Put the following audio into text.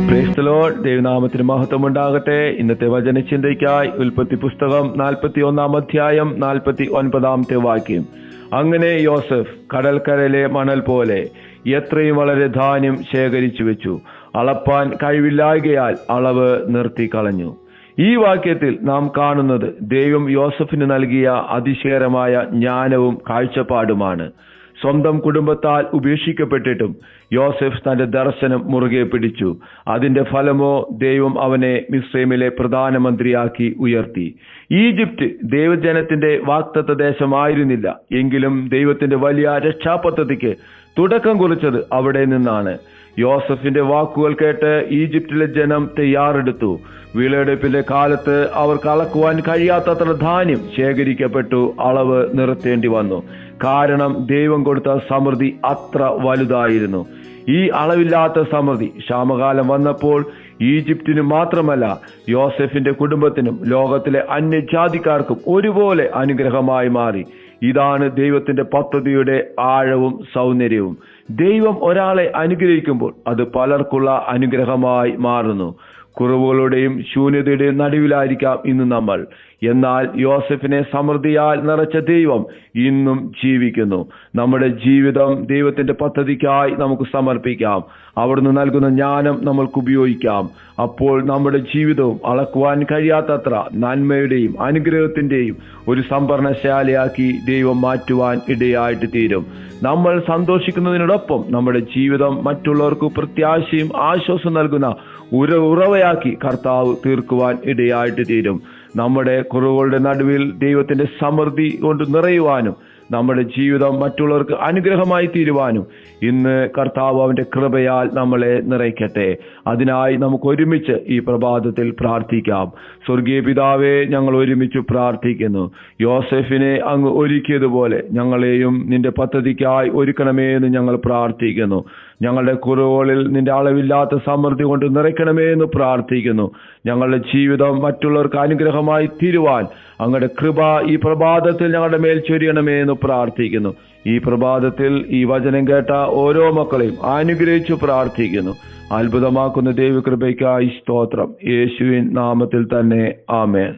Praise the Lord. ദൈവനാമത്തിന് മഹത്വം ഉണ്ടാകട്ടെ. ഇന്നത്തെ വചനചിന്തയ്ക്കായി ഉൽപ്പത്തി പുസ്തകം 41 അധ്യായം 49 വാക്യം. അങ്ങനെ യോസഫ് കടൽക്കരയിലെ മണൽ പോലെ എത്രയും വളരെ ധാന്യം ശേഖരിച്ചു വെച്ചു, അളപ്പാൻ കഴിവില്ലായ്കയാൽ അളവ് നിർത്തിക്കളഞ്ഞു. ഈ വാക്യത്തിൽ നാം കാണുന്നത് ദൈവം യോസഫിന് നൽകിയ അതിശയകരമായ ജ്ഞാനവും കാഴ്ചപ്പാടുമാണ്. സ്വന്തം കുടുംബത്താൽ ഉപേക്ഷിക്കപ്പെട്ടിട്ടും യോസഫ് തന്റെ ദർശനം മുറുകെ പിടിച്ചു. അതിന്റെ ഫലമോ ദൈവം അവനെ മിസ്രൈമിലെ പ്രധാനമന്ത്രിയാക്കി ഉയർത്തി. ഈജിപ്റ്റ് ദൈവജനത്തിന്റെ വാഗ്ദത്ത ദേശമായിരുന്നില്ല, എങ്കിലും ദൈവത്തിന്റെ വലിയ രക്ഷാപദ്ധതിക്ക് തുടക്കം കുറിച്ചത് അവിടെ നിന്നാണ്. യോസഫിന്റെ വാക്കുകൾ കേട്ട് ഈജിപ്തിലെ ജനം തയ്യാറെടുത്തു. വിളവെടുപ്പിന്റെ കാലത്ത് അവർക്ക് അളക്കുവാൻ കഴിയാത്തത്ര ധാന്യം ശേഖരിക്കപ്പെട്ടു. അളവ് നിർത്തേണ്ടി വന്നു. കാരണം ദൈവം കൊടുത്ത സമൃദ്ധി അത്ര വലുതായിരുന്നു. ഈ അളവില്ലാത്ത സമൃദ്ധി ക്ഷാമകാലം വന്നപ്പോൾ ഈജിപ്തിന് മാത്രമല്ല, യോസഫിന്റെ കുടുംബത്തിനും ലോകത്തിലെ അന്യജാതിക്കാർക്കും ഒരുപോലെ അനുഗ്രഹമായി മാറി. ഇതാണ് ദൈവത്തിന്റെ പദ്ധതിയുടെ ആഴവും സൗന്ദര്യവും. ദൈവം ഒരാളെ അനുഗ്രഹിക്കുമ്പോൾ അത് പലർക്കുള്ള അനുഗ്രഹമായി മാറുന്നു. കുറവുകളുടെയും ശൂന്യതയുടെയും നടുവിലായിരിക്കാം ഇന്ന് നമ്മൾ. എന്നാൽ യോസഫിനെ സമൃദ്ധിയാൽ നിറച്ച ദൈവം ഇന്നും ജീവിക്കുന്നു. നമ്മുടെ ജീവിതം ദൈവത്തിന്റെ പദ്ധതിക്കായി നമുക്ക് സമർപ്പിക്കാം. അവിടുന്ന് നൽകുന്ന ജ്ഞാനം നമ്മൾക്ക് ഉപയോഗിക്കാം. അപ്പോൾ നമ്മുടെ ജീവിതവും അളക്കുവാൻ കഴിയാത്തത്ര നന്മയുടെയും അനുഗ്രഹത്തിന്റെയും ഒരു സംഭരണശാലയാക്കി ദൈവം മാറ്റുവാൻ ഇടയായിട്ട് തീരും. നമ്മൾ സന്തോഷിക്കുന്നതിനോടൊപ്പം നമ്മുടെ ജീവിതം മറ്റുള്ളവർക്ക് പ്രത്യാശയും ആശ്വാസം നൽകുന്ന ഉറവയാക്കി കർത്താവ് തീർക്കുവാൻ ഇടയായിട്ട് തീരും. നമ്മുടെ കുറവുകളുടെ നടുവിൽ ദൈവത്തിന്റെ സമൃദ്ധി കൊണ്ട് നിറയുവാനും നമ്മുടെ ജീവിതം മറ്റുള്ളവർക്ക് അനുഗ്രഹമായി തീരുവാനും ഇന്ന് കർത്താവ് അവന്റെ കൃപയാൽ നമ്മളെ നിറയ്ക്കട്ടെ. അതിനായി നമുക്ക് ഒരുമിച്ച് ഈ പ്രഭാതത്തിൽ പ്രാർത്ഥിക്കാം. സ്വർഗീയ പിതാവേ, ഞങ്ങൾ ഒരുമിച്ച് പ്രാർത്ഥിക്കുന്നു. യോസഫിനെ അങ്ങ് ഒരുക്കിയതുപോലെ ഞങ്ങളെയും നിന്റെ പദ്ധതിക്കായി ഒരുക്കണമേ എന്ന് ഞങ്ങൾ പ്രാർത്ഥിക്കുന്നു. ഞങ്ങളുടെ കുറവുകളിൽ നിന്റെ അളവില്ലാത്ത സമൃദ്ധി കൊണ്ട് നിറയ്ക്കണമേ എന്ന് പ്രാർത്ഥിക്കുന്നു. ഞങ്ങളുടെ ജീവിതം മറ്റുള്ളവർക്ക് അനുഗ്രഹമായി തീരുവാൻ അങ്ങയുടെ കൃപ ഈ പ്രഭാതത്തിൽ ഞങ്ങളുടെ മേൽ ചൊരിയണമേ എന്ന് പ്രാർത്ഥിക്കുന്നു. ഈ പ്രഭാതത്തിൽ ഈ വചനം കേട്ട ഓരോ മക്കളെയും അനുഗ്രഹിച്ചു പ്രാർത്ഥിക്കുന്നു. അത്ഭുതമാക്കുന്ന ദൈവകൃപയ്ക്കായി സ്തോത്രം. യേശുവിൻ നാമത്തിൽ തന്നെ ആമേൻ.